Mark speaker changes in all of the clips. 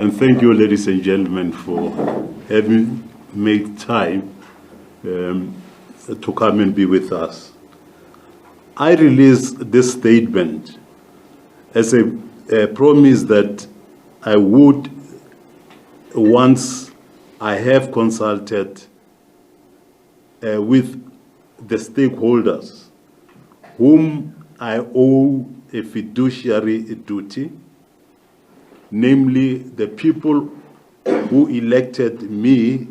Speaker 1: And thank you, ladies and gentlemen, for having made time to come and be with us. I released this statement as a promise that I would, once I have consulted with the stakeholders whom I owe a fiduciary duty, namely the people who elected me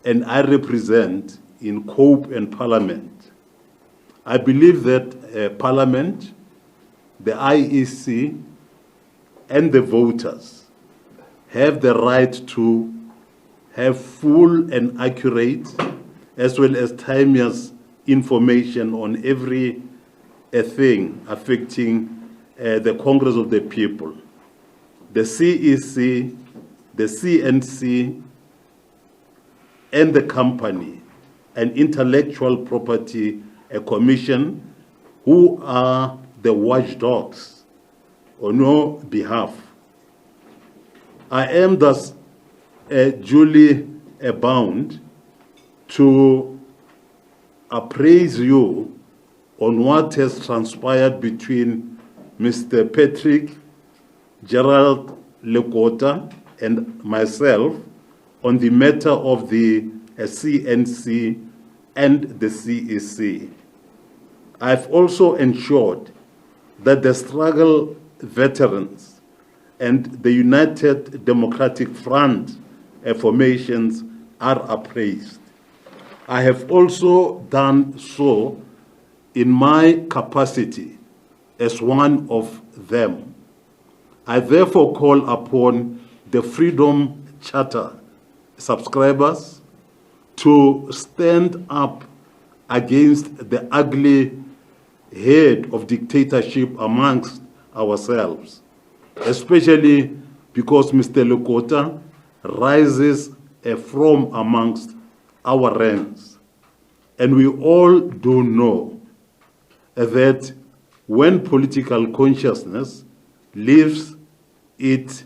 Speaker 1: and I represent in COPE and Parliament. I believe that Parliament, the IEC, and the voters have the right to have full and accurate, as well as timeless information on every thing affecting the Congress of the People. The CEC, the CNC, and the company and intellectual property commission, who are the watchdogs on your behalf. I am thus duly bound to appraise you on what has transpired between Mr. Patrick Gerald Lekota and myself on the matter of the CNC and the CEC. I've also ensured that the struggle veterans and the United Democratic Front formations are appraised. I have also done so in my capacity as one of them. I therefore call upon the Freedom Charter subscribers to stand up against the ugly head of dictatorship amongst ourselves, especially because Mr. Lekota rises from amongst our ranks. And we all do know that when political consciousness leaves it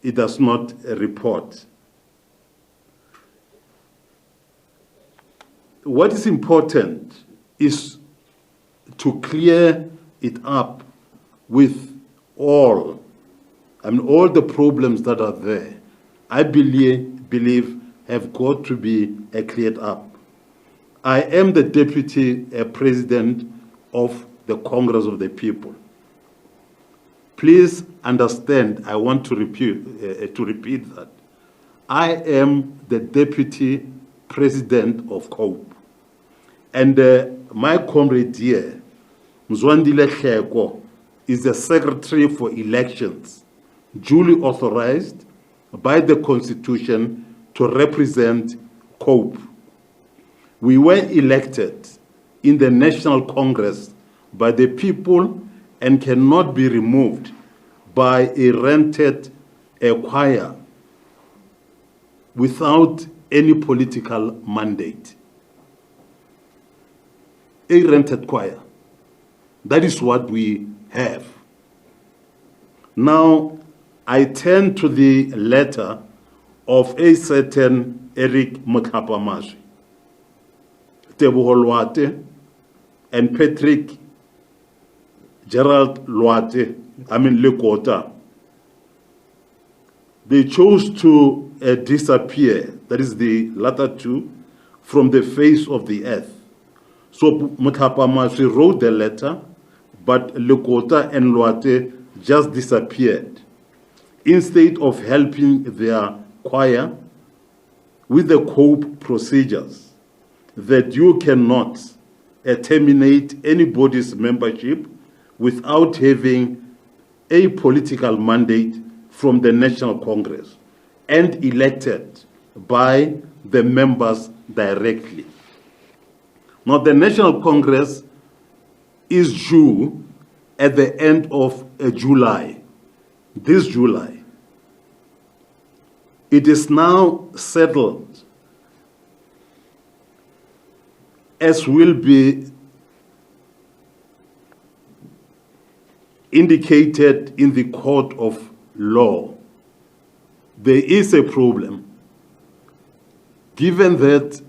Speaker 1: does not report. What is important is to clear it up with all the problems that are there, I believe have got to be cleared up. I am the Deputy President of the Congress of the People. Please understand, I want to repeat that. I am the Deputy President of COPE. And my comrade here, Mzwandile Hleko, is the Secretary for Elections, duly authorized by the Constitution to represent COPE. We were elected in the National Congress by the people and cannot be removed by a rented choir without any political mandate. A rented choir. That is what we have. Now, I turn to the letter of a certain Eric Mokapamashi, Teboho Lwate, and Patrick Gerald Lekota. They chose to disappear, that is the latter two, from the face of the earth. So Mokapamashi wrote the letter, but Lekota and Lwate just disappeared. Instead of helping their choir with the COPE procedures, that you cannot terminate anybody's membership without having a political mandate from the National Congress and elected by the members directly. Now, the National Congress is due at the end of July, this July. It is now settled, as will be indicated in the court of law. There is a problem, given that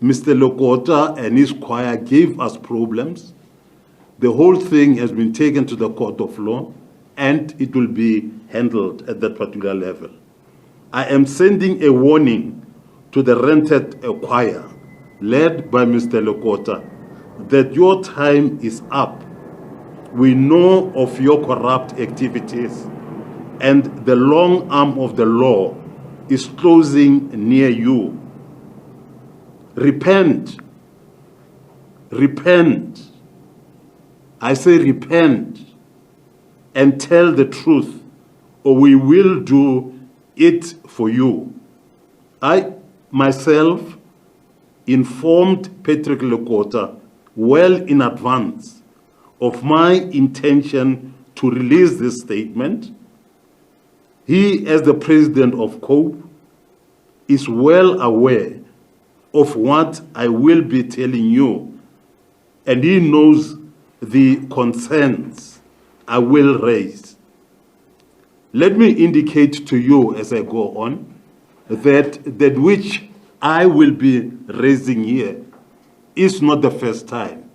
Speaker 1: Mr. Lokota and his choir gave us problems. The whole thing has been taken to the court of law, and it will be handled at that particular level. I am sending a warning to the rented choir, led by Mr. Lokota, that your time is up. We know of your corrupt activities, and the long arm of the law is closing near you. Repent. Repent. I say repent and tell the truth, or we will do it for you. I myself informed Patrick Lokota well in advance of my intention to release this statement. He, as the president of COPE, is well aware of what I will be telling you, and he knows the concerns I will raise. Let me indicate to you as I go on that which I will be raising here is not the first time.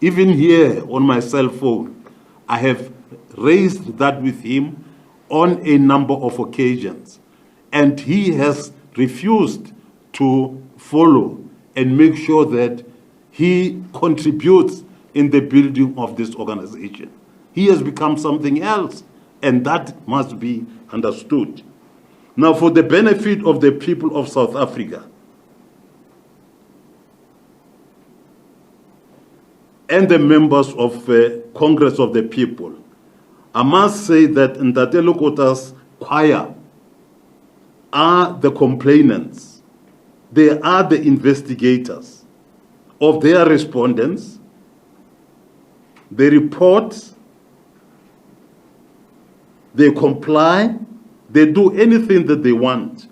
Speaker 1: Even here on my cell phone, I have raised that with him on a number of occasions, and he has refused to follow and make sure that he contributes in the building of this organization. He has become something else, and that must be understood. Now, for the benefit of the people of South Africa and the members of Congress of the People, I must say that Ntate Lokota's choir are the complainants. They are the investigators of their respondents. They report, they comply, they do anything that they want.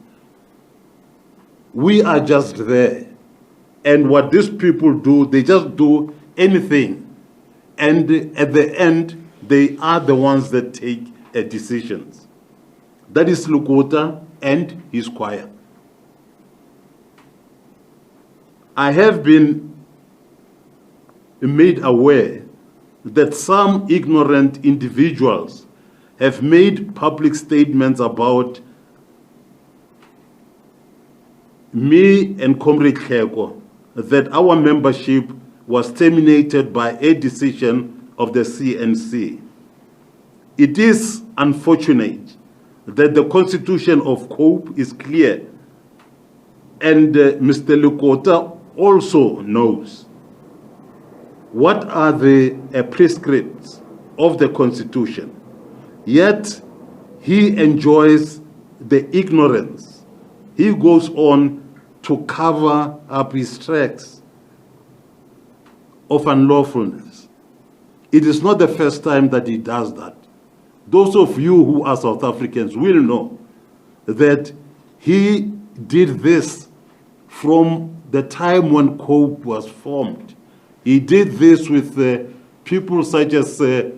Speaker 1: We are just there. And what these people do, they just do anything. And at the end, they are the ones that take decisions. That is Lokota and his choir. I have been made aware that some ignorant individuals have made public statements about me and Comrade Kheko, that our membership was terminated by a decision of the CNC. It is unfortunate that the constitution of COPE is clear, and Mr. Lokota also knows what are the prescripts of the constitution. Yet he enjoys the ignorance. He goes on to cover up his tracks of unlawfulness. It is not the first time that he does that. Those of you who are South Africans will know that he did this from the time when COPE was formed. He did this with people such as Smazu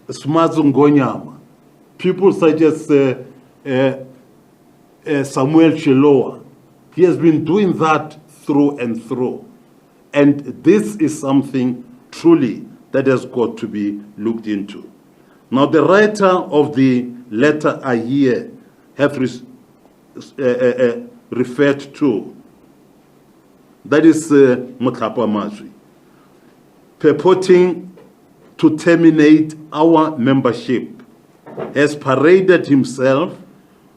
Speaker 1: Ngonyama, people such as Samuel Chiloa. He has been doing that through and through. And this is something truly that has got to be looked into. Now, the writer of the letter I here have referred to, that is Motlapa Mazwi, purporting to terminate our membership, has paraded himself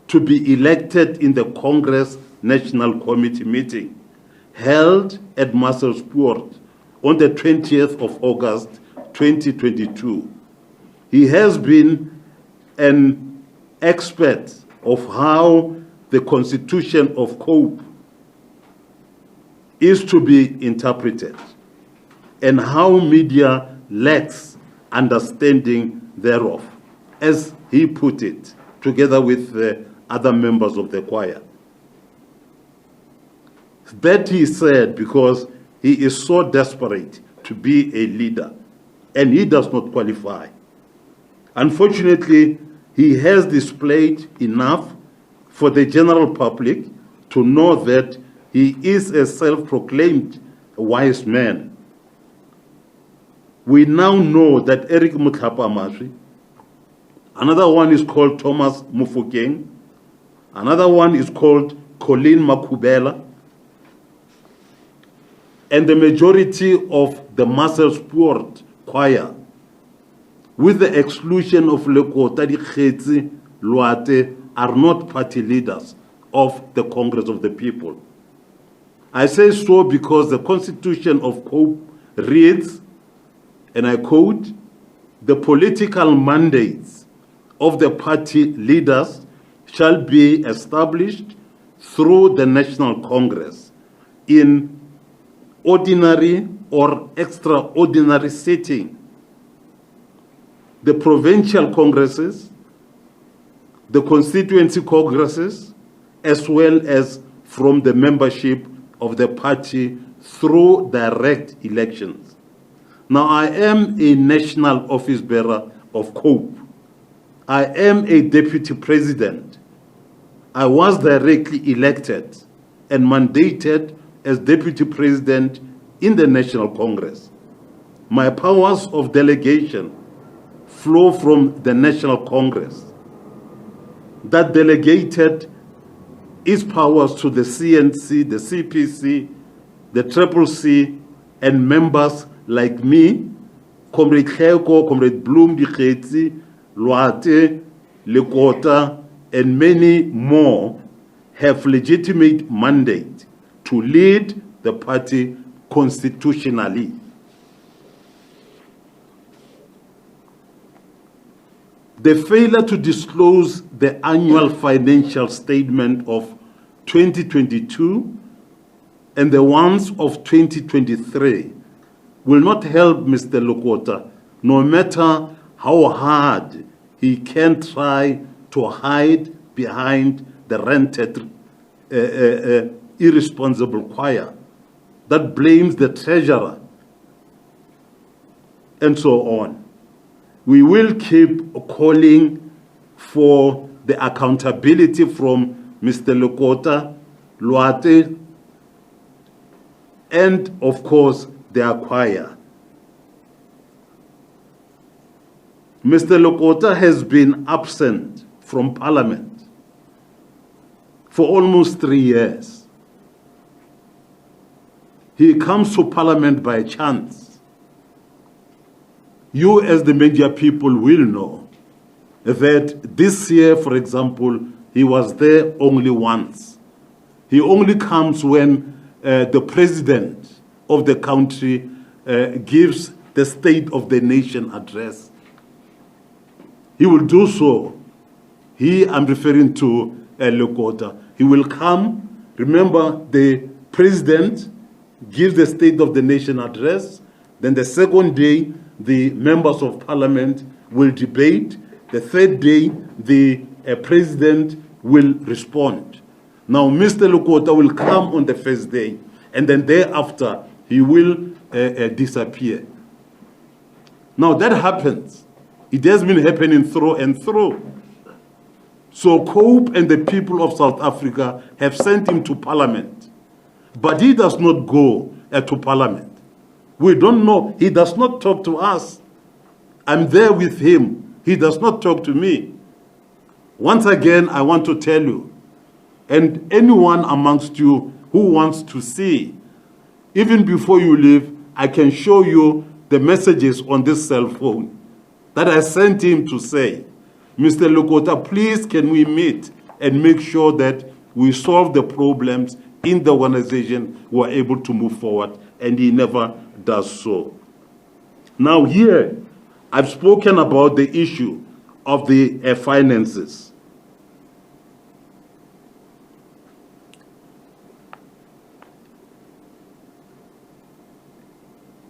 Speaker 1: to be elected in the Congress National Committee meeting held at Musselsport on the 20th of August 2022. He has been an expert of how the Constitution of COPE is to be interpreted and how media lacks understanding thereof, as he put it, together with the other members of the choir. That he said because he is so desperate to be a leader. and he does not qualify. Unfortunately, he has displayed enough for the general public to know that he is a self-proclaimed wise man. We now know that Eric Mutlapa, another one is called Thomas Mufokeng, another one is called Colleen Makubela, and the majority of the Muscle Sport choir, with the exclusion of Lekota Dikgetsi Loate, are not party leaders of the Congress of the People. I say so because the Constitution of COPE reads, and I quote, "The political mandates of the party leaders shall be established through the National Congress in ordinary or extraordinary sitting, the provincial congresses, the constituency congresses, as well as from the membership of the party through direct elections." Now, I am a national office bearer of COPE. I am a deputy president. I was directly elected and mandated as deputy president in the National Congress. My powers of delegation flow from the National Congress that delegated its powers to the CNC, the CPC, the CCC, and members like me, Comrade Kheko, Comrade Bloom Dikgetsi, Loate, Lekota, and many more have legitimate mandate to lead the party constitutionally. The failure to disclose the annual financial statement of 2022 and the ones of 2023 will not help Mr. Lekota, no matter how hard he can try to hide behind the rented, irresponsible choir that blames the treasurer and so on. We will keep calling for the accountability from Mr. Lekota, Loate, and of course, their choir. Mr. Lekota has been absent from Parliament for almost 3 years. He comes to Parliament by chance. You as the media people will know that this year, for example, he was there only once. He only comes when the president of the country gives the State of the Nation address. He will do so. I'm referring to Lekota. He will come. Remember, the president gives the State of the Nation address. Then the second day, the members of Parliament will debate. The third day, the president will respond. Now, Mr. Lekota will come on the first day, and then thereafter, he will disappear. Now, that happens. It has been happening through and through. So COPE and the people of South Africa have sent him to Parliament. But he does not go to Parliament. We don't know. He does not talk to us. I'm there with him. He does not talk to me. Once again, I want to tell you, and anyone amongst you who wants to see, even before you leave, I can show you the messages on this cell phone that I sent him to say, Mr. Lekota, please can we meet and make sure that we solve the problems in the organization, we are able to move forward, and he never does so. Now here, I've spoken about the issue of the finances.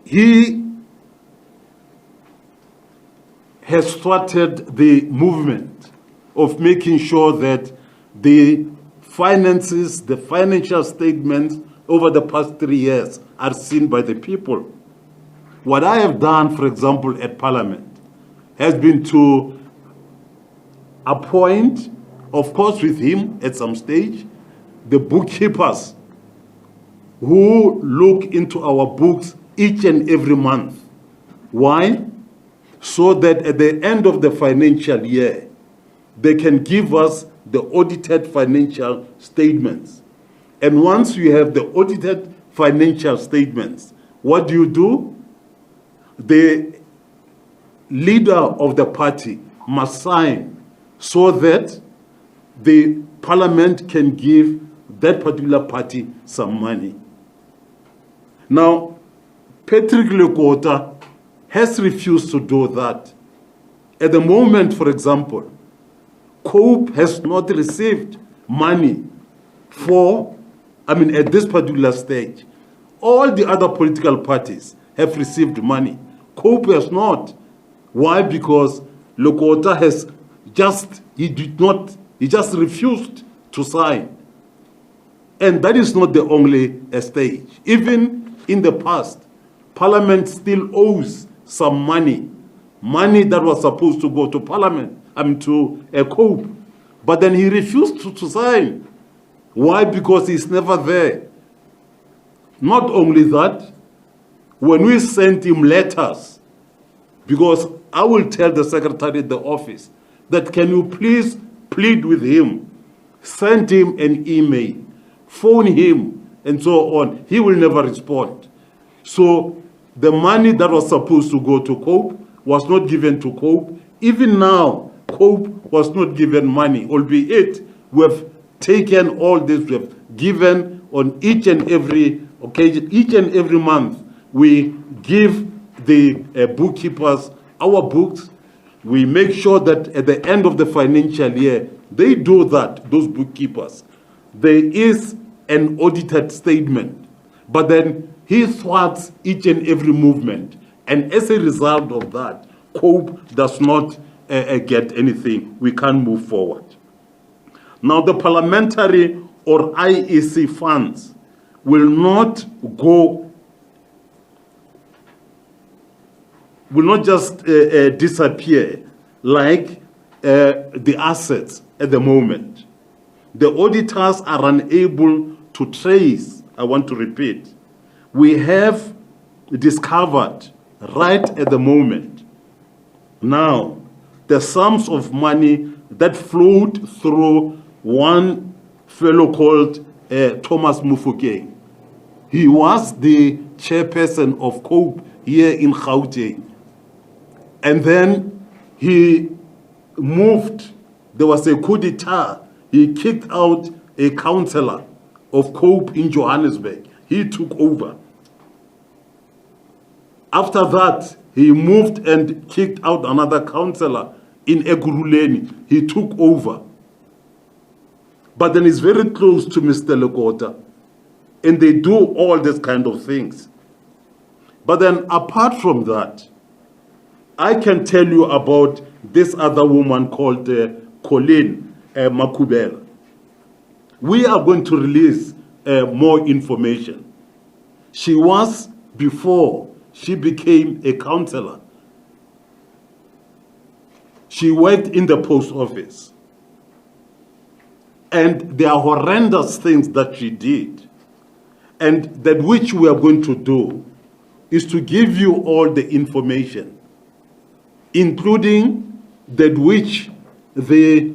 Speaker 1: He has started the movement of making sure that the finances, the financial statements over the past 3 years are seen by the people. what I have done, for example, at Parliament, has been to appoint, of course with him at some stage, the bookkeepers who look into our books each and every month. Why? So that at the end of the financial year, they can give us the audited financial statements. And once you have the audited financial statements, what do? The leader of the party must sign so that the parliament can give that particular party some money. Now, Patrick Lekota has refused to do that. At the moment, for example, COPE has not received money at this particular stage. All the other political parties have received money. COPE has not. Why? Because Lekota he just refused to sign. And that is not the only stage. Even in the past, Parliament still owes some money that was supposed to go to Parliament, to a COPE. But then he refused to sign. Why? Because he's never there. Not only that, when we sent him letters, because I will tell the secretary at the office that can you please plead with him, send him an email, phone him, and so on. He will never respond. So the money that was supposed to go to COPE was not given to COPE. Even now, COPE was not given money, albeit we have taken all this, we have given on each and every occasion, each and every month, we give the bookkeepers our books. We make sure that at the end of the financial year, they do that, those bookkeepers. There is an audited statement, but then he thwarts each and every movement. And as a result of that, COPE does not get anything. We can't move forward. Now, the parliamentary or IEC funds will not just disappear like the assets at the moment. The auditors are unable to trace, I want to repeat, we have discovered right at the moment now the sums of money that flowed through one fellow called Thomas Mufokeng. He was the chairperson of COPE here in Gauteng. And then he moved, there was a coup d'etat, he kicked out a councillor of COPE in Johannesburg. He took over. After that, he moved and kicked out another councillor in Ekurhuleni. He took over. But then he's very close to Mr. Lekota, and they do all this kind of things. But then apart from that, I can tell you about this other woman called Colleen Makubela. We are going to release more information. She was, before she became a councillor, she worked in the post office. And there are horrendous things that she did. And that which we are going to do is to give you all the information, including that which the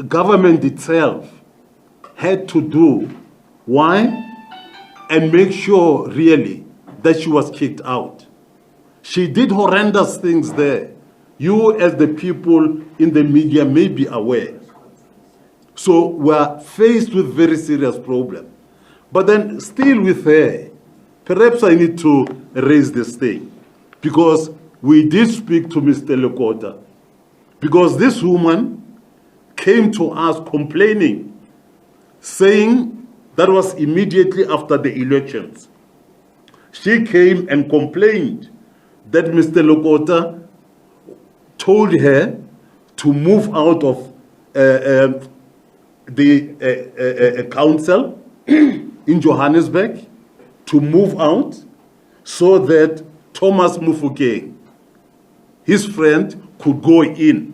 Speaker 1: government itself had to do. Why? And make sure really that she was kicked out. She did horrendous things there. You as the people in the media may be aware. So we're faced with very serious problem. But then still with her, perhaps I need to raise this thing, because we did speak to Mr. Lekota, because this woman came to us complaining, saying that was immediately after the elections. She came and complained that Mr. Lekota told her to move out of the council in Johannesburg, to move out, so that Thomas Mufokeng, his friend, could go in.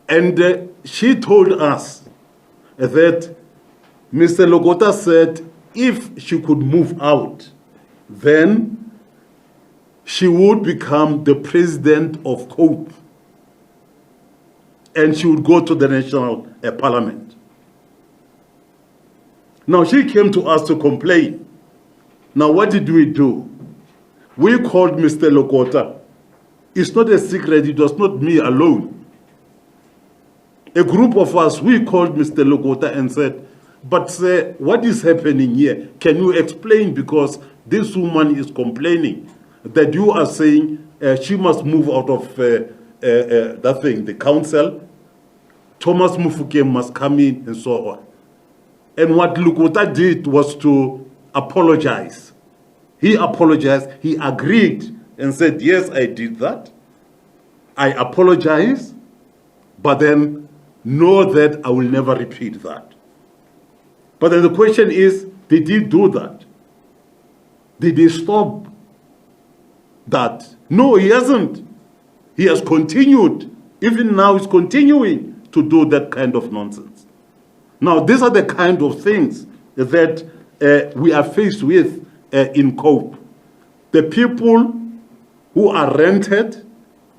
Speaker 1: And she told us that Mr. Lokota said if she could move out, then she would become the president of COPE and she would go to the national parliament. Now she came to us to complain. Now what did we do? We called Mr. Lokota. It's not a secret, it was not me alone. A group of us, we called Mr. Lokota and said, but sir, what is happening here? Can you explain? Because this woman is complaining that you are saying she must move out of that thing, the council. Thomas Mufokeng must come in and so on. And what Lokota did was to apologize. He apologized, he agreed and said, yes, I did that. I apologize, but then know that I will never repeat that. But then the question is, did he do that? Did he stop that? No, he hasn't. He has continued. Even now he's continuing to do that kind of nonsense. Now, these are the kind of things that we are faced with in COPE. The people who are rented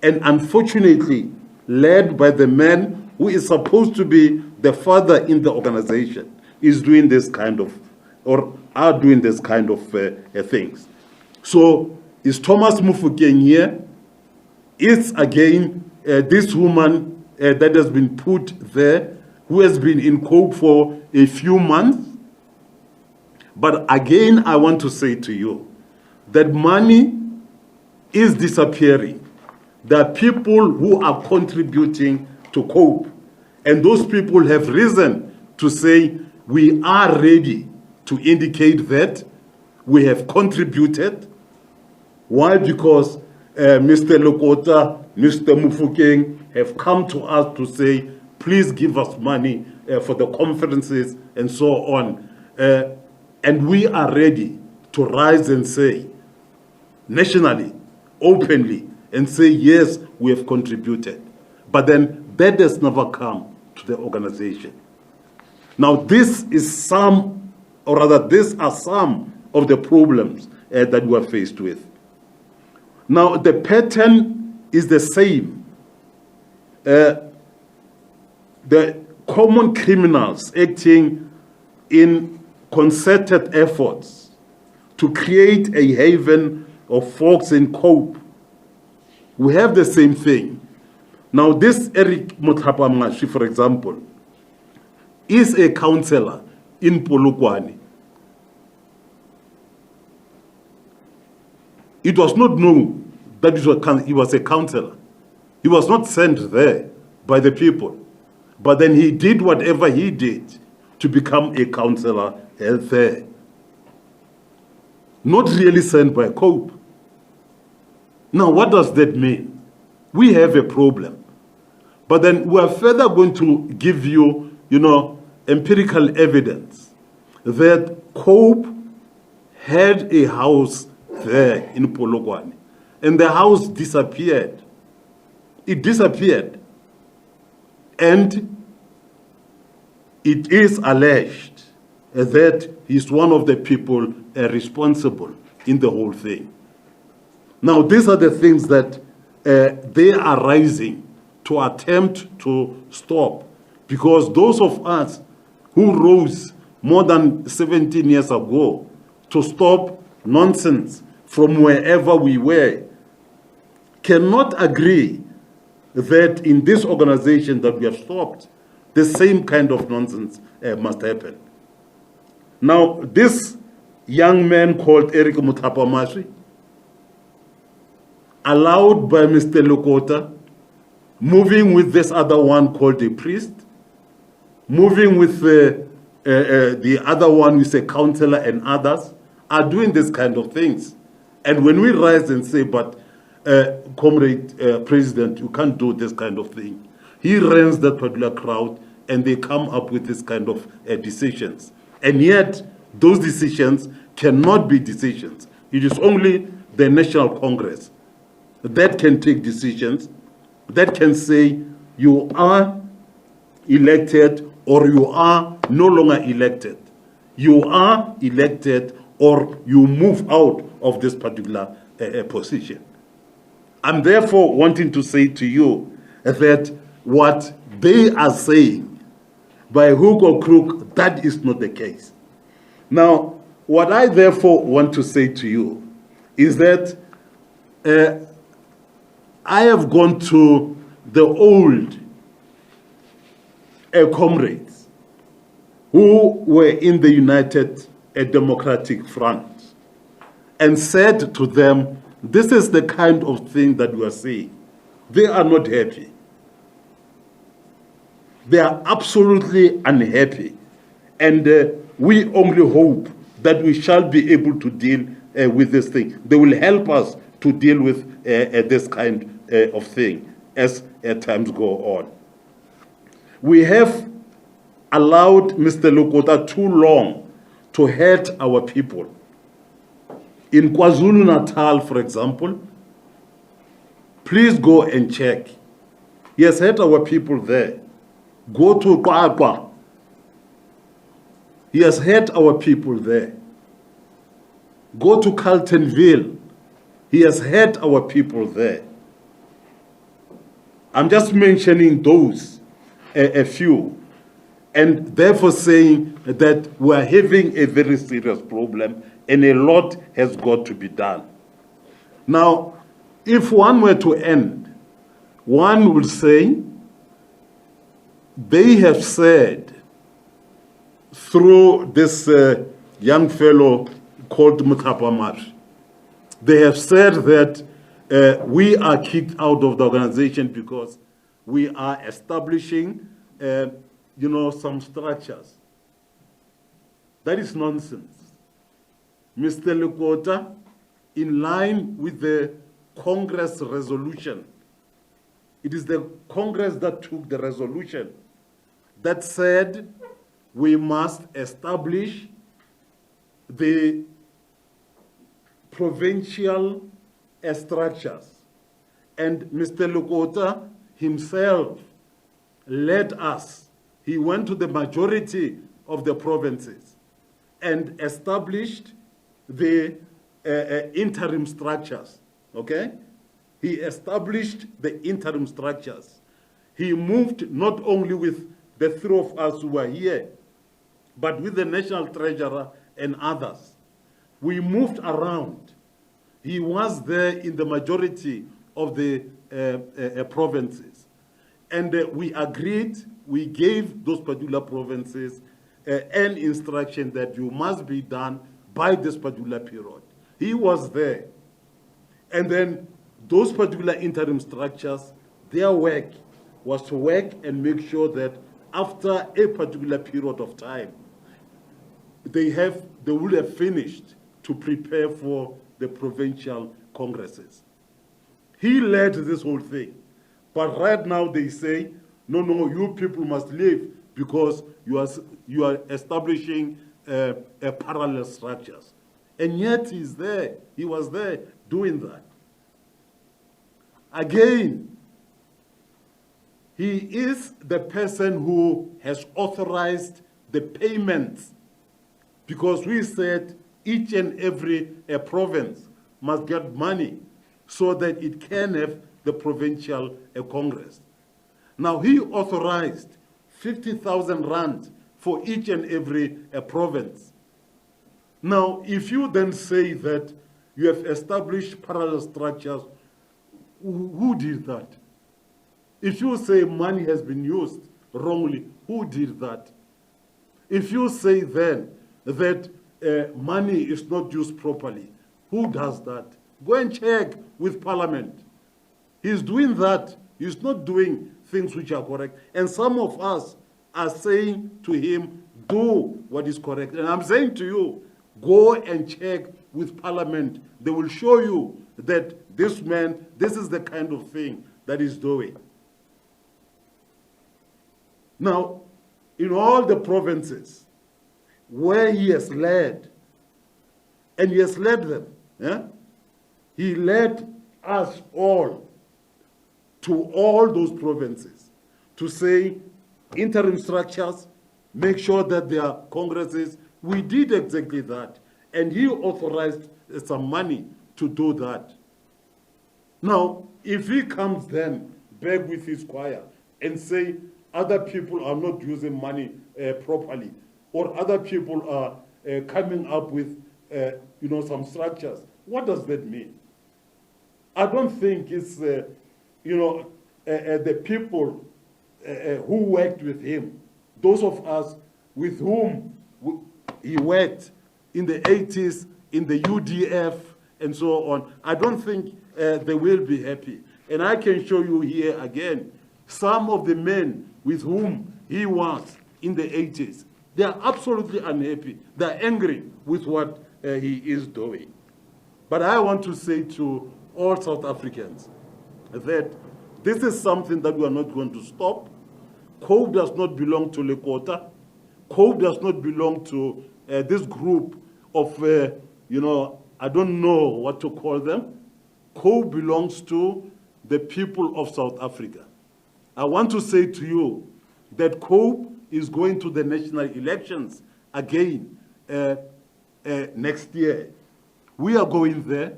Speaker 1: and unfortunately led by the man who is supposed to be the father in the organization is doing this kind of, or are doing this kind of things. So is Thomas Mufokeng here? It's again this woman that has been put there, who has been in COPE for a few months. But again, I want to say to you that money is disappearing. There are people who are contributing to COPE, and those people have risen to say, we are ready to indicate that we have contributed. Why? Because Mr. Lokota, Mr. Mufokeng have come to us to say, please give us money for the conferences and so on. And we are ready to rise and say, nationally, openly, and say, yes, we have contributed. But then that has never come to the organization. Now, this is some, or rather, these are some of the problems that we are faced with. Now, the pattern is the same. The common criminals acting in concerted efforts to create a haven of folks in COPE. We have the same thing. Now, this Eric Motlhapamashi, for example, is a counselor in Polokwane. It was not known that he was a counselor. He was not sent there by the people. But then he did whatever he did to become a counselor there. Not really sent by COPE. Now, what does that mean? We have a problem. But then we are further going to give you, empirical evidence that COPE had a house there in Polokwane, and the house disappeared. It disappeared. And it is alleged that he's one of the people responsible in the whole thing. Now, these are the things that they are rising to attempt to stop, because those of us who rose more than 17 years ago to stop nonsense from wherever we were cannot agree that in this organization that we have stopped, the same kind of nonsense must happen. Now, this young man called Eric Motlhapamashi, allowed by Mr. Lokota, moving with this other one called a priest, moving with the other one who is a counselor and others, are doing this kind of things. And when we rise and say, but comrade president, you can't do this kind of thing, he runs that particular crowd and they come up with this kind of decisions. And yet, those decisions cannot be decisions. It is only the National Congress that can take decisions, that can say you are elected or you are no longer elected. You are elected or you move out of this particular position. I'm therefore wanting to say to you that what they are saying, by hook or crook, that is not the case. Now, what I therefore want to say to you is that I have gone to the old comrades who were in the United Democratic Front and said to them, this is the kind of thing that we are seeing. They are not happy. They are absolutely unhappy. And we only hope that we shall be able to deal with this thing. They will help us to deal with this kind of thing as times go on. We have allowed Mr. Lokota too long to hurt our people. In KwaZulu-Natal, for example, please go and check. He has hurt our people there. Go to Kwakwa. He has hurt our people there. Go to Carltonville. He has hurt our people there. I'm just mentioning those, a few, and therefore saying that we're having a very serious problem and a lot has got to be done. Now, if one were to end, one would say they have said through this young fellow called Misappropriation, they have said that we are kicked out of the organization because we are establishing, some structures. That is nonsense. Mr. Lekota, in line with the Congress resolution, it is the Congress that took the resolution that said we must establish the provincial structures. And Mr. Lekota himself led us. He went to the majority of the provinces and established the interim structures, okay? He established the interim structures. He moved not only with the three of us who were here, but with the National Treasurer and others. We moved around. He was there in the majority of the provinces. And we agreed, we gave those particular provinces an instruction that you must be done by this particular period. He was there. And then those particular interim structures, their work was to work and make sure that after a particular period of time, they will have finished to prepare for the provincial congresses. He led this whole thing. But right now they say, no, you people must leave because you are establishing parallel structures. And yet he's there. He was there doing that. Again, he is the person who has authorized the payments, because we said each and every province must get money so that it can have the provincial Congress. Now, he authorized 50,000 rand for each and every province. Now, if you then say that you have established parallel structures, who did that? If you say money has been used wrongly, who did that? If you say then that money is not used properly, who does that? Go and check with Parliament. He's doing that. He's not doing things which are correct. And some of us are saying to him, do what is correct. And I'm saying to you, go and check with Parliament. They will show you that this man, this is the kind of thing that he's doing. Now, in all the provinces where he has led And he has led them. Yeah? He led us all to all those provinces to say interim structures, make sure that there are congresses. We did exactly that. And he authorized some money to do that. Now, if he comes then back with his choir and say other people are not using money properly, or other people are coming up with some structures, what does that mean? I don't think it's the people who worked with him, those of us with whom he worked in the 80s, in the UDF, and so on. I don't think they will be happy. And I can show you here again some of the men with whom he was in the 80s. They are absolutely unhappy. They are angry with what he is doing. But I want to say to all South Africans that this is something that we are not going to stop. COPE does not belong to Lekota. COPE does not belong to this group of, I don't know what to call them. COPE belongs to the people of South Africa. I want to say to you that COPE is going to the national elections again next year. We are going there.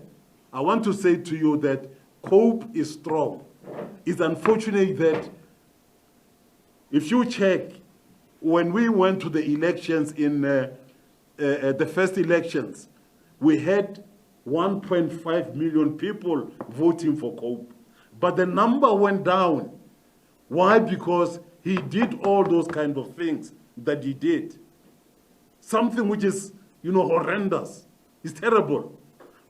Speaker 1: I want to say to you that COPE is strong. It's unfortunate that if you check, when we went to the elections in the first elections, we had 1.5 million people voting for COPE. But the number went down. Why? Because he did all those kind of things that he did. Something which is, horrendous. It's terrible.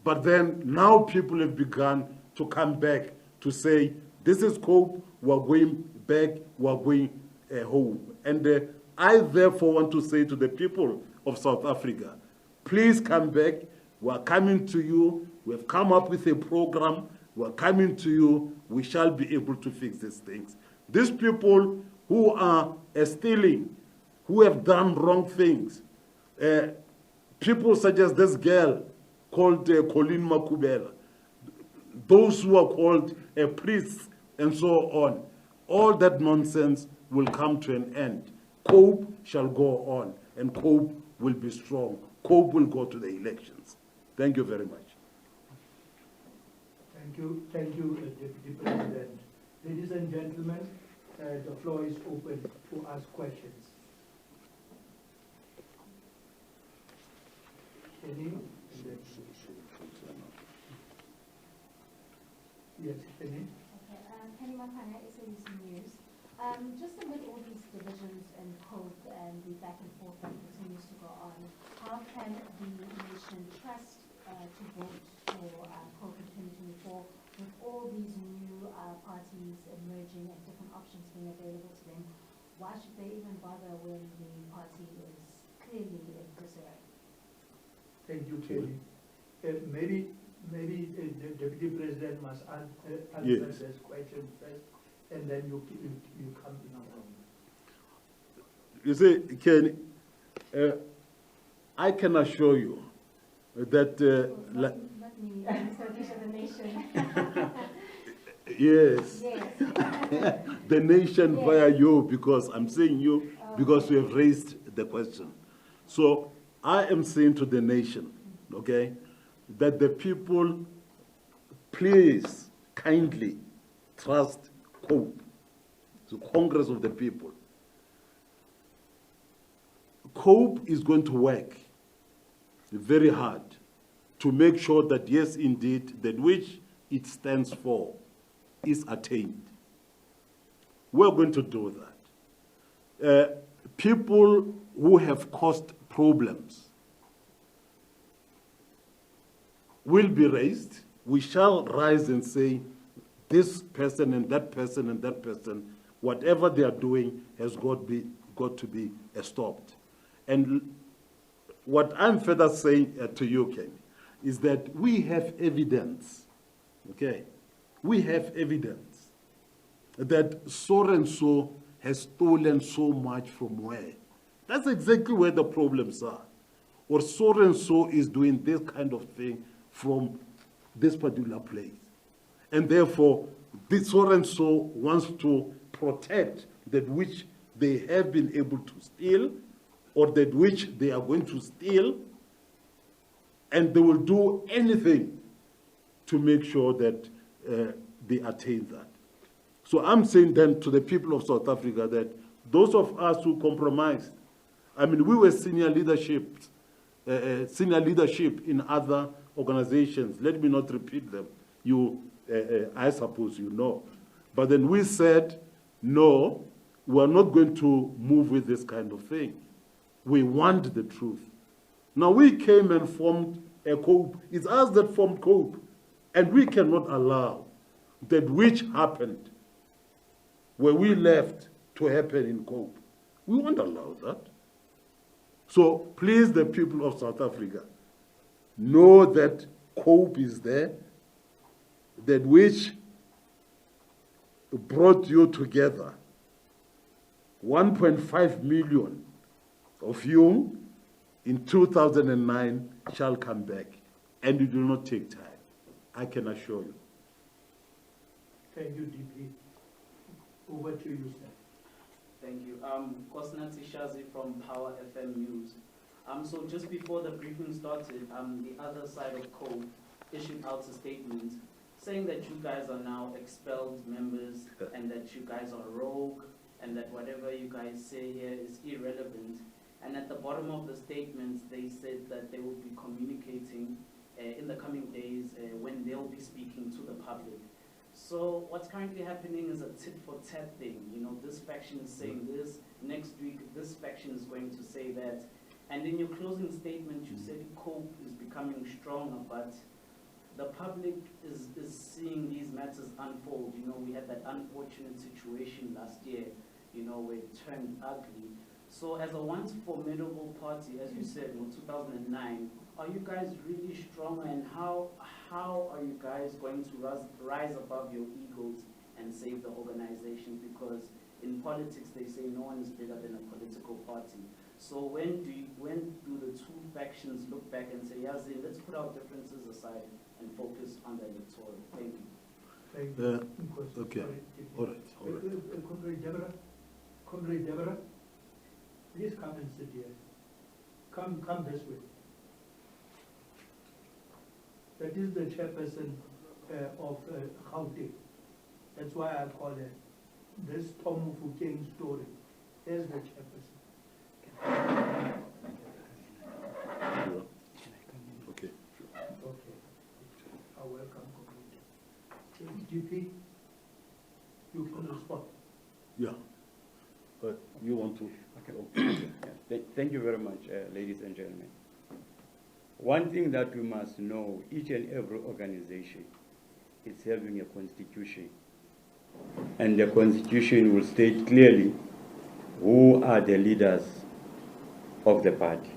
Speaker 1: But then now people have begun to come back to say, this is COPE, we're going back, we're going home. And I therefore want to say to the people of South Africa, please come back. We're coming to you. We have come up with a program. We're coming to you. We shall be able to fix these things. These people who are stealing, who have done wrong things, people such as this girl called Colleen Makubela, those who are called priests and so on, all that nonsense will come to an end. COPE shall go on, and COPE will be strong. COPE will go to the elections. Thank you very much.
Speaker 2: Thank you, Deputy President. Ladies and gentlemen, the floor is open to ask questions. Any? Yes, any?
Speaker 3: Okay, Penny Makana, SABC News. Just amid all these divisions and COPE and the back and forth that continues to go on, how can the nation trust to vote for COPE in 2024 with all these new parties emerging and different options being available to them? Why should they even bother when the party is clearly in disarray?
Speaker 2: Thank you, Kelly. Maybe the Deputy President must answer
Speaker 1: Yes.
Speaker 2: this question first, and then you come in our room.
Speaker 1: You see, Ken, I can assure you that...
Speaker 3: not me, Mr. the nation.
Speaker 1: Yes.
Speaker 3: Yes.
Speaker 1: The nation via you, because I'm saying you, because you have raised the question. So I am saying to the nation, okay, that the people, please, kindly trust COPE, the Congress of the People. COPE is going to work very hard to make sure that, yes, indeed, that which it stands for is attained. We're going to do that. People who have caused problems will be raised. We shall rise and say, this person and that person and that person, whatever they are doing has got to be stopped. And what I'm further saying to you, Ken, is that we have evidence, okay? We have evidence that so-and-so has stolen so much from where. That's exactly where the problems are. or so and so is doing this kind of thing from this particular place. And therefore, this so and so wants to protect that which they have been able to steal, or that which they are going to steal, and they will do anything to make sure that they attain that. So I'm saying then to the people of South Africa that those of us who compromised, I mean, we were senior leadership in other organizations. Let me not repeat them. I suppose you know. But then we said, no, we're not going to move with this kind of thing. We want the truth. Now we came and formed a COPE. It's us that formed COPE. And we cannot allow that which happened where we left to happen in COPE. We won't allow that. So please, the people of South Africa, know that COPE is there, that which brought you together. 1.5 million of you in 2009 shall come back, and it will not take time. I can assure you.
Speaker 2: Thank you, DP. Over to you, sir.
Speaker 4: Thank you. Kosnati Shazi from Power FM News. So just before the briefing started, the other side of COPE issued out a statement saying that you guys are now expelled members and that you guys are rogue and that whatever you guys say here is irrelevant. And at the bottom of the statement, they said that they will be communicating in the coming days when they'll be speaking to the public. So what's currently happening is a tit-for-tat thing. You know, this faction is saying this, next week this faction is going to say that. And in your closing statement, you said COPE is becoming stronger, but the public is seeing these matters unfold. You know, we had that unfortunate situation last year, you know, where it turned ugly. So as a once formidable party, as you said, in 2009, are you guys really stronger, and how are you guys going to rise above your egos and save the organization? Because in politics, they say no one is bigger than a political party. So when do the two factions look back and say, Yazi, let's put our differences aside and focus on the electoral? Thank you.
Speaker 2: Thank you.
Speaker 1: Okay. All right.
Speaker 2: Comrade Deborah, please come and sit here. Come this way. That is the chairperson of Gauteng. That's why I call it this Tom Fukeng story. There's the chairperson.
Speaker 1: Okay.
Speaker 2: Okay. I welcome you. DP, you can respond.
Speaker 1: Yeah. But you want to?
Speaker 5: Okay. Thank you very much, ladies and gentlemen. One thing that we must know, each and every organization is having a constitution. And the constitution will state clearly who are the leaders of the party.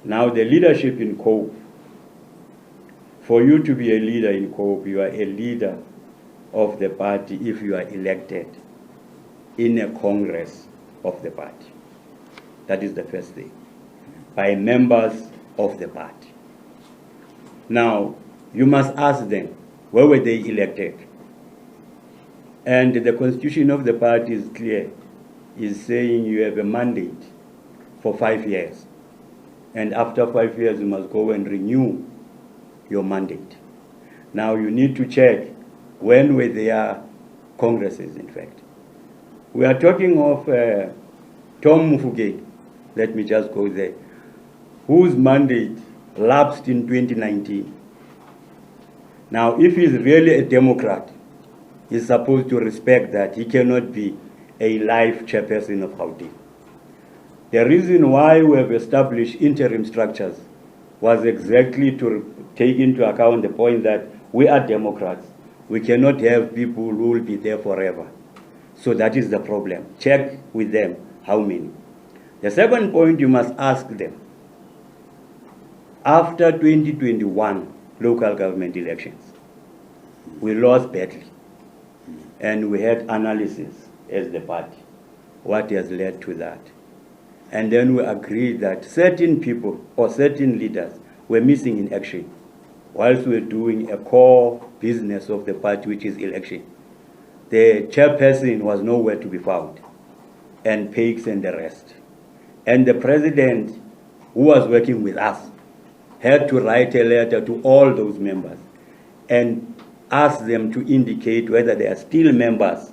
Speaker 5: Now, the leadership in COPE, for you to be a leader in COPE, you are a leader of the party if you are elected in a congress of the party. That is the first thing. By members of the party. Now, you must ask them, where were they elected? And the constitution of the party is clear. It's saying you have a mandate for 5 years. And after 5 years, you must go and renew your mandate. Now, you need to check when were their congresses, in fact. We are talking of Tom Mufugei, let me just go there, whose mandate lapsed in 2019. Now, if he's really a Democrat, he's supposed to respect that. He cannot be a life chairperson of Gauteng. The reason why we have established interim structures was exactly to take into account the point that we are Democrats. We cannot have people who will be there forever. So that is the problem. Check with them how many. The second point, you must ask them. After 2021 local government elections, we lost badly. And we had analysis as the party. What has led to that? And then we agreed that certain people or certain leaders were missing in action whilst we were doing a core business of the party, which is election. The chairperson was nowhere to be found, and Pakes and the rest. And the president, who was working with us, had to write a letter to all those members and ask them to indicate whether they are still members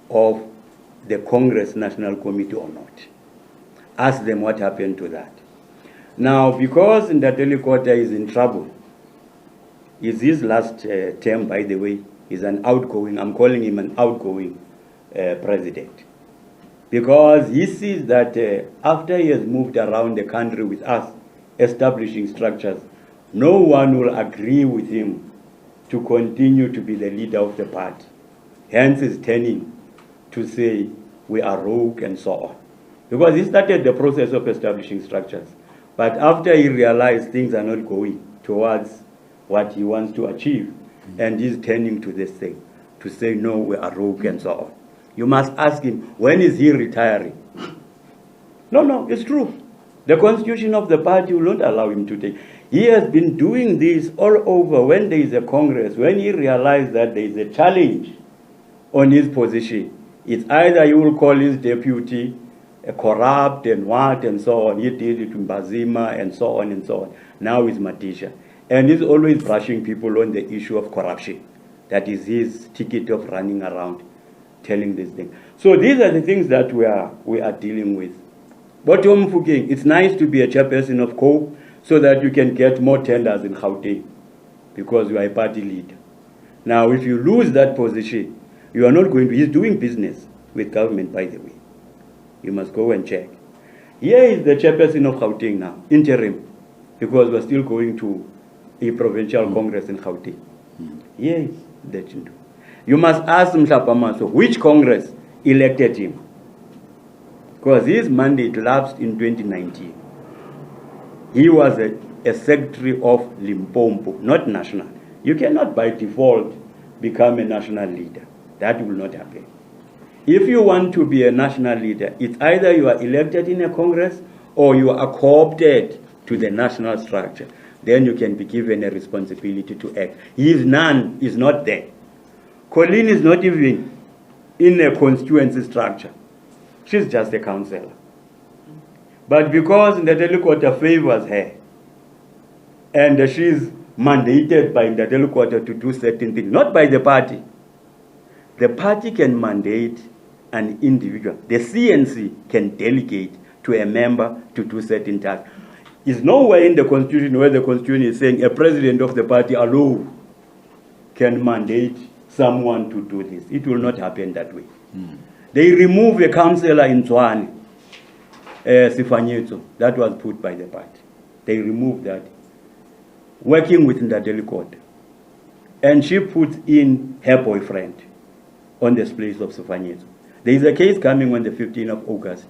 Speaker 5: of the Congress National Committee or not. Ask them what happened to that. Now, because Ndateli Kota is in trouble, is his last term, by the way, is an outgoing, I'm calling him an outgoing president. Because he sees that after he has moved around the country with us, establishing structures, no one will agree with him to continue to be the leader of the party. Hence he's turning to say we are rogue and so on. Because he started the process of establishing structures. But after he realized things are not going towards what he wants to achieve, and he's turning to this thing, to say no, we are rogue and so on. You must ask him, when is he retiring? No, it's true. The constitution of the party will not allow him to take. He has been doing this all over. When there is a Congress, when he realized that there is a challenge on his position, it's either he will call his deputy corrupt and what and so on. He did it to Mbazima and so on and so on. Now it's Matisha. And he's always brushing people on the issue of corruption. That is his ticket of running around telling this thing. So these are the things that we are dealing with. But it's nice to be a chairperson of COPE so that you can get more tenders in Gauteng because you are a party leader. Now, if you lose that position, you are not going to, he's doing business with government, by the way. You must go and check. Here is the chairperson of Gauteng now, interim, because we're still going to a provincial congress in Gauteng. Yes, that you do. You must ask Mhlapamaso which Congress elected him. Because his mandate lapsed in 2019. He was a secretary of Limpopo, not national. You cannot by default become a national leader. That will not happen. If you want to be a national leader, it's either you are elected in a Congress or you are co-opted to the national structure. Then you can be given a responsibility to act. He is none, is not there. Colleen is not even in a constituency structure. She's just a councillor. But because Ndateli Kota favors her, and she's mandated by Ndateli Kota to do certain things, not by the party. The party can mandate an individual. The CNC can delegate to a member to do certain tasks. It's nowhere in the constitution where the constitution is saying a president of the party alone can mandate someone to do this. It will not happen that way. They remove a councillor in Tshwane, Sifanyetso, that was put by the party. They removed that, working with Ndateli Kota. And she puts in her boyfriend on the place of Sifanyetso. There is a case coming on the 15th of August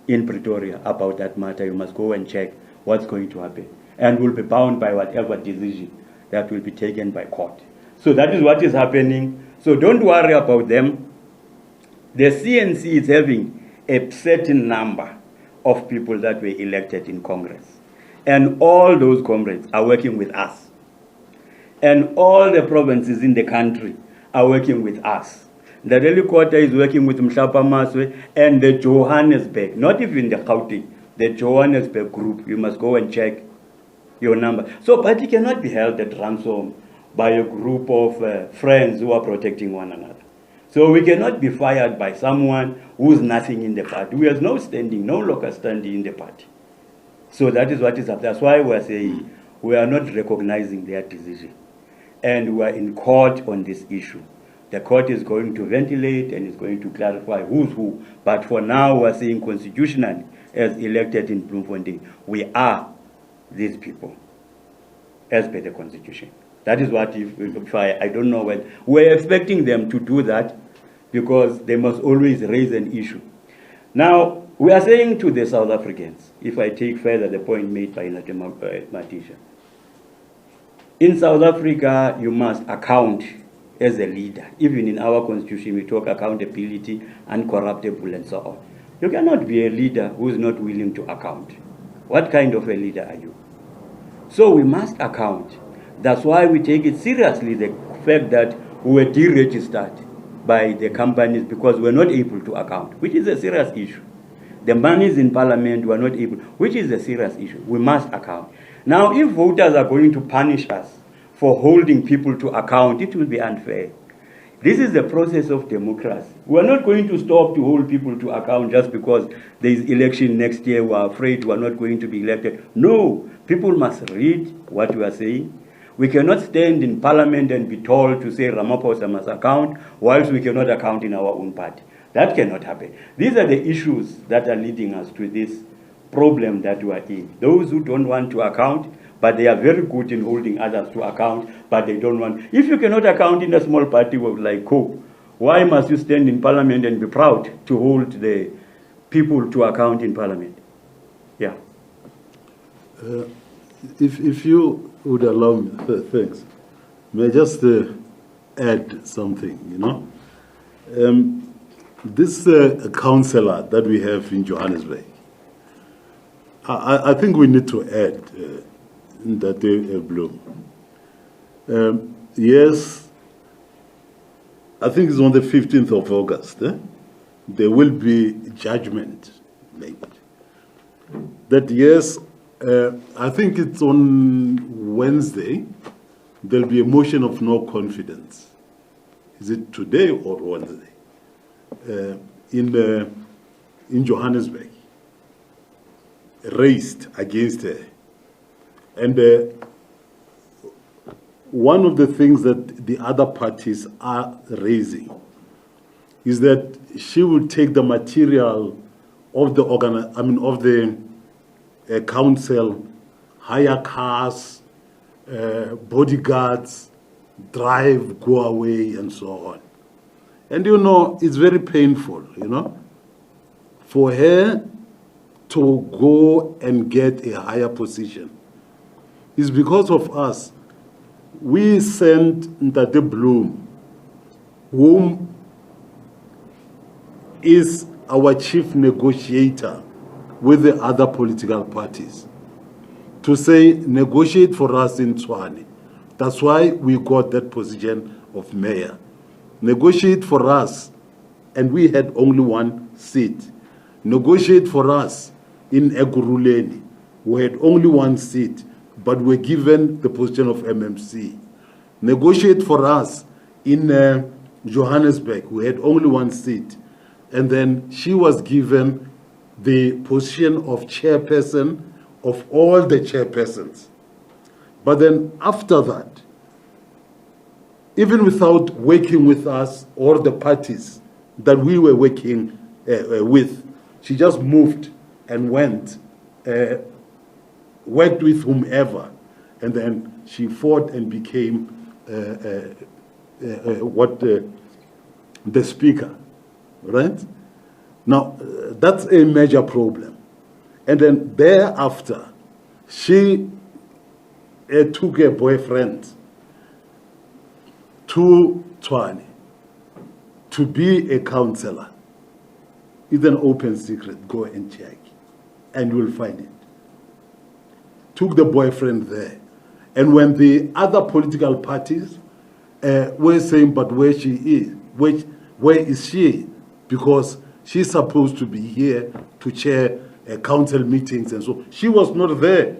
Speaker 5: in Pretoria about that matter. You must go and check what's going to happen. And will be bound by whatever decision that will be taken by court. So that is what is happening. So don't worry about them. The CNC is having a certain number of people that were elected in Congress. And all those comrades are working with us. And all the provinces in the country are working with us. The Ndateli Kota is working with Mhlapamaso and the Johannesburg, not even the Gauteng, the Johannesburg group. You must go and check your number. So party cannot be held at ransom by a group of friends who are protecting one another. So we cannot be fired by someone who's nothing in the party, who has no standing, no local standing in the party. So that is what is up. That's why we are saying we are not recognizing their decision. And we are in court on this issue. The court is going to ventilate and is going to clarify who's who. But for now, we are saying constitutionally, as elected in Bloemfontein, we are these people, as per the constitution. That is what if I don't know when. We're expecting them to do that because they must always raise an issue. Now, we are saying to the South Africans, if I take further the point made by Matisha, in South Africa, you must account as a leader. Even in our constitution, we talk accountability, uncorruptible, and so on. You cannot be a leader who is not willing to account. What kind of a leader are you? So we must account. That's why we take it seriously, the fact that we were deregistered by the companies because we're not able to account, which is a serious issue. The monies in parliament were not able, which is a serious issue. We must account. Now, if voters are going to punish us for holding people to account, it will be unfair. This is the process of democracy. We are not going to stop to hold people to account just because there is election next year. We are afraid we are not going to be elected. No, people must read what we are saying. We cannot stand in parliament and be told to say Ramaphosa must account, whilst we cannot account in our own party. That cannot happen. These are the issues that are leading us to this problem that we are in. Those who don't want to account, but they are very good in holding others to account, but they don't want. If you cannot account in a small party like COPE, why must you stand in parliament and be proud to hold the people to account in parliament? Yeah.
Speaker 1: If you would allow me, thanks. May I just add something, you know? This councillor that we have in Johannesburg, I think we need to add that Bloom. Yes, I think it's on the 15th of August. There will be judgment made. That yes, I think it's on Wednesday, there'll be a motion of no confidence. Is it today or Wednesday? In Johannesburg, raised against her. And one of the things that the other parties are raising is that she will take the material of the council, hire cars, bodyguards, drive, go away, and so on. And you know, it's very painful, you know, for her to go and get a higher position. It's because of us. We sent Ntate Bloom, whom is our chief negotiator with the other political parties, to say, negotiate for us in Tshwane. That's why we got that position of mayor. Negotiate for us, and we had only one seat. Negotiate for us in Eguruleni. We had only one seat, but were given the position of MMC. Negotiate for us in Johannesburg. We had only one seat. And then she was given the position of chairperson of all the chairpersons. But then after that, even without working with us or the parties that we were working with, she just moved and went, worked with whomever, and then she fought and became the speaker, right? Now, that's a major problem. And then thereafter, she took a boyfriend to Tshwane to be a councillor. It's an open secret. Go and check, and you'll find it. Took the boyfriend there. And when the other political parties were saying, but where she is, where is she? Because she's supposed to be here to chair council meetings and so. She was not there.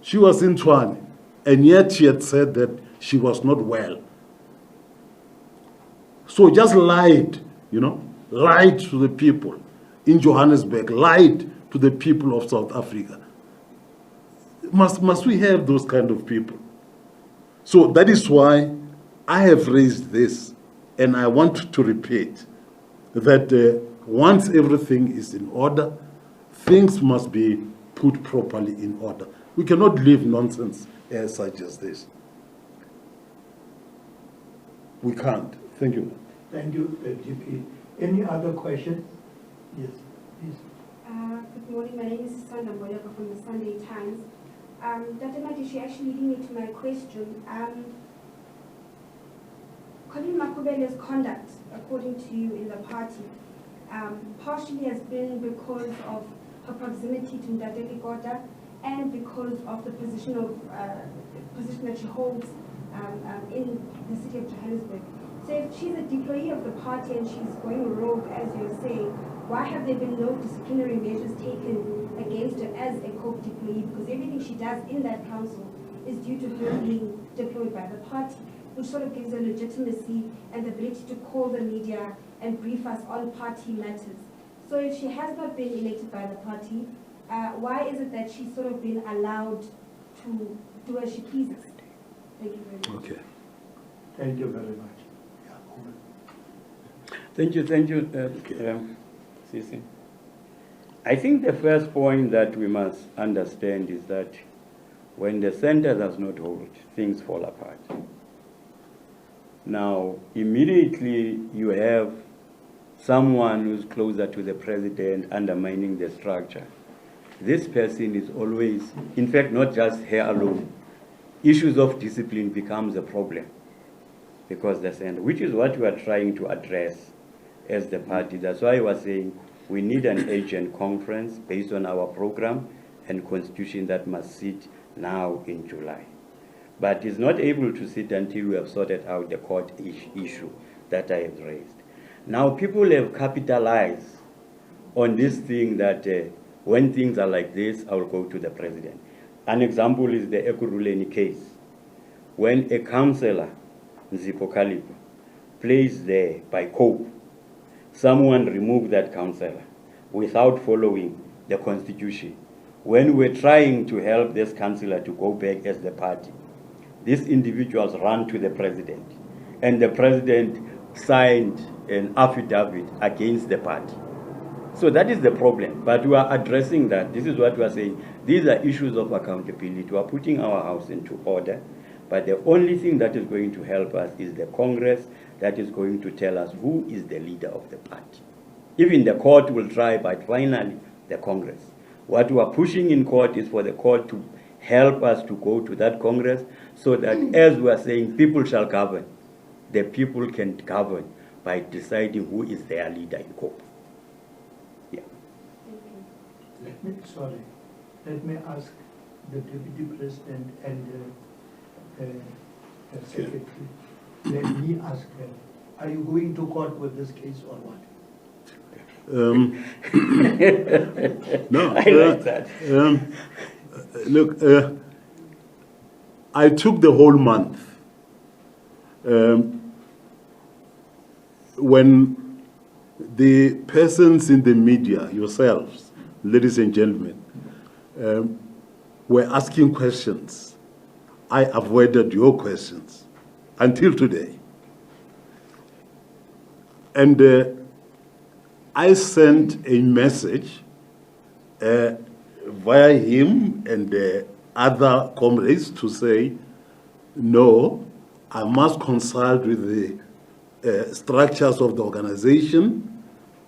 Speaker 1: She was in Tshwane. And yet she had said that she was not well. So just lied, lied to the people in Johannesburg, lied to the people of South Africa. Must we have those kind of people? So that is why I have raised this, and I want to repeat that once everything is in order, things must be put properly in order. We cannot leave nonsense such as this. We can't. Thank you.
Speaker 2: Thank you, GP. Any other question? Yes, please.
Speaker 6: Good morning. My name is Sandra Boyaka from the Sunday Times. Dr. Madishi actually leading me to my question. Colin Makubele's conduct, according to you in the party, partially has been because of her proximity to Ndadeli Goda and because of the position that she holds in the city of Johannesburg. So if she's a deployee of the party and she's going rogue, as you're saying, why have there been no disciplinary measures taken against her as a COPE deployee? Because everything she does in that council is due to her being deployed by the party, which sort of gives her legitimacy and the ability to call the media and brief us on party matters. So if she has not been elected by the party, why is it that she's sort of been allowed to do as she pleases? Thank you very much.
Speaker 1: Okay.
Speaker 2: Thank you very much. Yeah, over.
Speaker 5: Thank you, Sisi. I think the first point that we must understand is that when the center does not hold, things fall apart. Now, immediately you have someone who's closer to the president undermining the structure. This person is always, in fact, not just her alone. Issues of discipline becomes a problem because the center, which is what we are trying to address as the party. That's why I was saying we need an agent conference based on our program and constitution that must sit now in July. But it's not able to sit until we have sorted out the court issue that I have raised. Now people have capitalized on this thing that when things are like this, I will go to the president. An example is the Ekurhuleni case. When a councillor, Nzipho Kalipo, placed there by COPE, someone removed that councillor without following the constitution. When we're trying to help this councillor to go back as the party, these individuals ran to the president, and the president signed an affidavit against the party. So that is the problem, but we are addressing that. This is what we are saying. These are issues of accountability. We are putting our house into order, but the only thing that is going to help us is the Congress that is going to tell us who is the leader of the party. Even the court will try, but finally the Congress. What we are pushing in court is for the court to help us to go to that Congress so that, as we are saying, people shall govern. The people can govern by deciding who is their leader in COPE. Yeah.
Speaker 2: Let me ask the Deputy President and the Secretary. Let me ask her, are you going to court with this case or what?
Speaker 1: No.
Speaker 5: I like that.
Speaker 1: Look, I took the whole month. When the persons in the media, yourselves, ladies and gentlemen, were asking questions, I avoided your questions until today. And I sent a message via him and other comrades to say, no, I must consult with the structures of the organization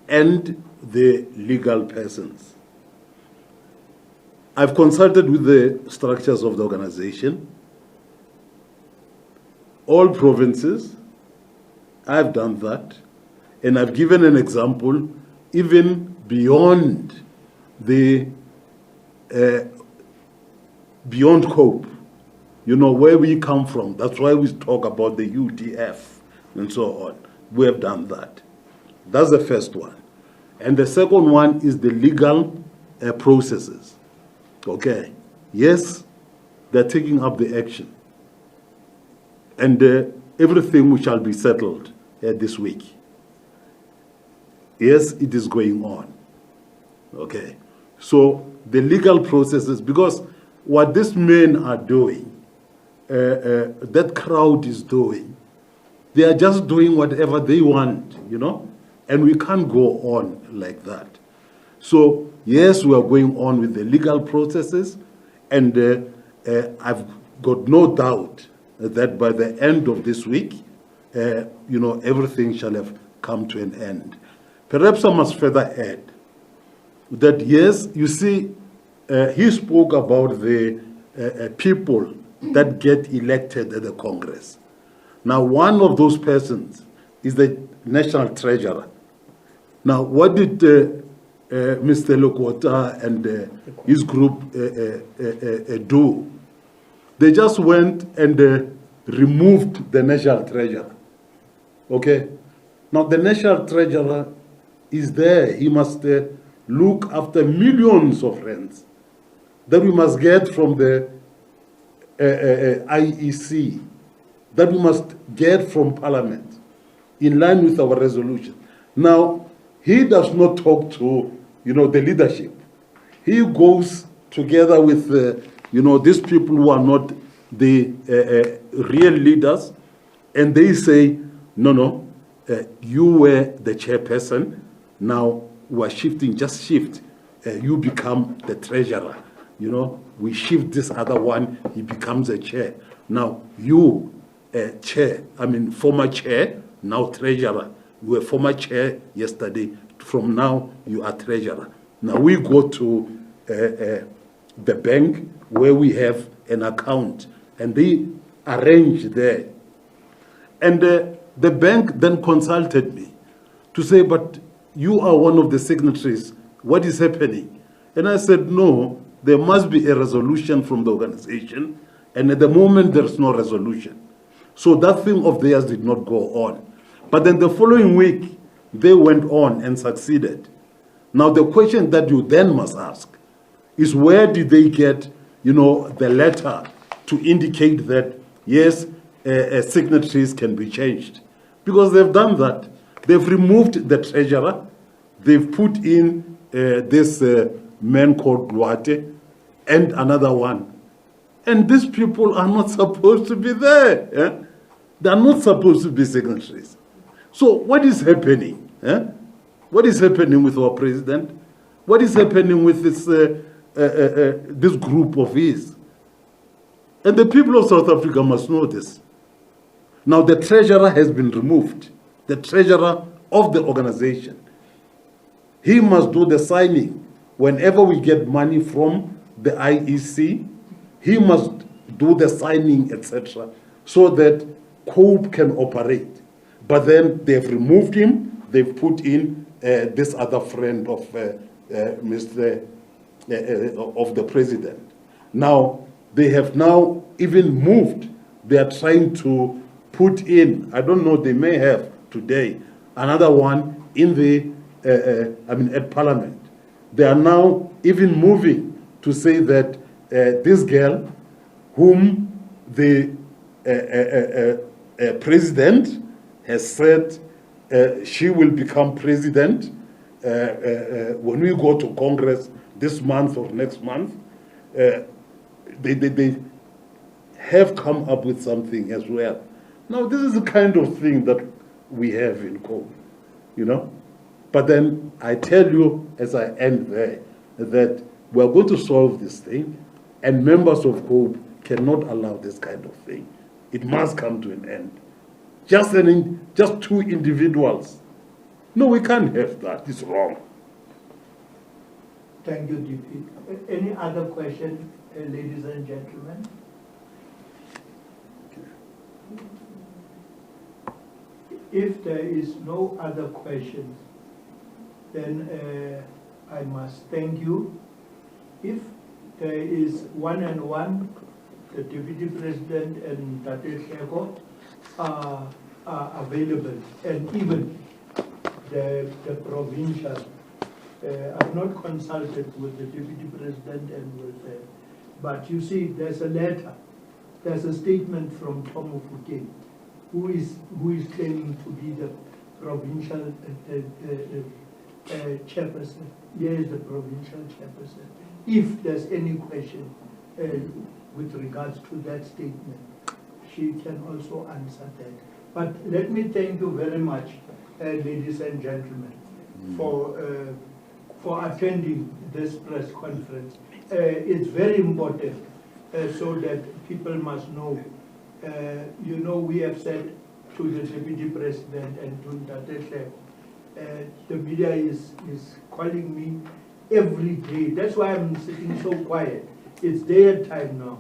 Speaker 1: and the legal persons. I've consulted with the structures of the organization, all provinces. I've done that, and I've given an example even beyond the beyond COPE. You know where we come from. That's why we talk about the UTF and so on. We have done that. That's the first one. And the second one is the legal processes. Okay. Yes, they're taking up the action. And everything shall be settled this week. Yes, it is going on. Okay. So the legal processes, because what these men are doing, that crowd is doing, they are just doing whatever they want, you know, and we can't go on like that. So, yes, we are going on with the legal processes, and I've got no doubt that by the end of this week, you know, everything shall have come to an end. Perhaps I must further add that, yes, you see, he spoke about the people that get elected at the Congress. Now, one of those persons is the National Treasurer. Now, what did Mr. Lokota and his group do? They just went and removed the national treasurer. Okay? Now, the national treasurer is there. He must look after millions of rents that we must get from the IEC, that we must get from Parliament, in line with our resolution. Now, he does not talk to, the leadership. He goes together with, these people who are not the real leaders, and they say, no, you were the chairperson, now we're shifting, just shift. You become the treasurer. We shift this other one, he becomes a chair. Now, you, former chair, now treasurer. You were former chair yesterday. From now, you are treasurer. Now we go to the bank where we have an account, and they arrange there. And the bank then consulted me to say, but you are one of the signatories. What is happening? And I said, no, there must be a resolution from the organization. And at the moment, there's no resolution. So that thing of theirs did not go on. But then the following week, they went on and succeeded. Now, the question that you then must ask is, where did they get, the letter to indicate that, yes, signatories can be changed? Because they've done that. They've removed the treasurer. They've put in this man called Duarte and another one. And these people are not supposed to be there. They are not supposed to be signatories. So what is happening? What is happening with our president? What is happening with this group of his? And the people of South Africa must know this. Now the treasurer has been removed, the treasurer of the organization. He must do the signing. Whenever we get money from the IEC, he must do the signing, etc., so that COPE can operate. But then they've removed him, they've put in this other friend of of the president. Now, they have now even moved. They are trying to put in, I don't know, they may have today, another one in the, at Parliament. They are now even moving to say that this girl, whom the president has said she will become president when we go to Congress this month or next month, they have come up with something as well. Now, this is the kind of thing that we have in COPE, But then I tell you, as I end there, that we're going to solve this thing, and members of COPE cannot allow this kind of thing. It must come to an end. Just two individuals. No, we can't have that. It's wrong.
Speaker 2: Thank you, DP. Any other question, ladies and gentlemen? If there is no other questions, then I must thank you. If there is one-on-one, the Deputy President and Tate Sheko are available, and even the provincial. I've not consulted with the Deputy President and with, but you see, there's a letter, there's a statement from Tom Ofukeng, who is claiming to be the provincial chairperson. Yes, the provincial chairperson. If there's any question with regards to that statement, she can also answer that. But let me thank you very much, ladies and gentlemen, for attending this press conference. It's very important so that people must know. We have said to the Deputy President and to Tate, the media is calling me every day. That's why I'm sitting so quiet. It's their time now.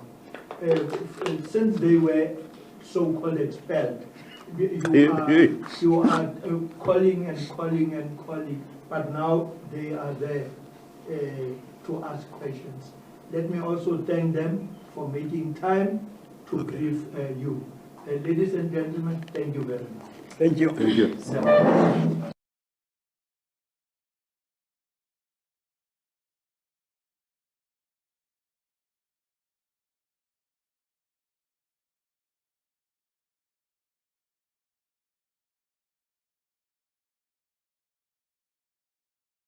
Speaker 2: Since they were so-called expelled, you are calling and calling and calling, but now they are there to ask questions. Let me also thank them for making time to brief you. Ladies and gentlemen, thank you very much.
Speaker 5: Thank you.
Speaker 1: Thank you.
Speaker 2: Yeah.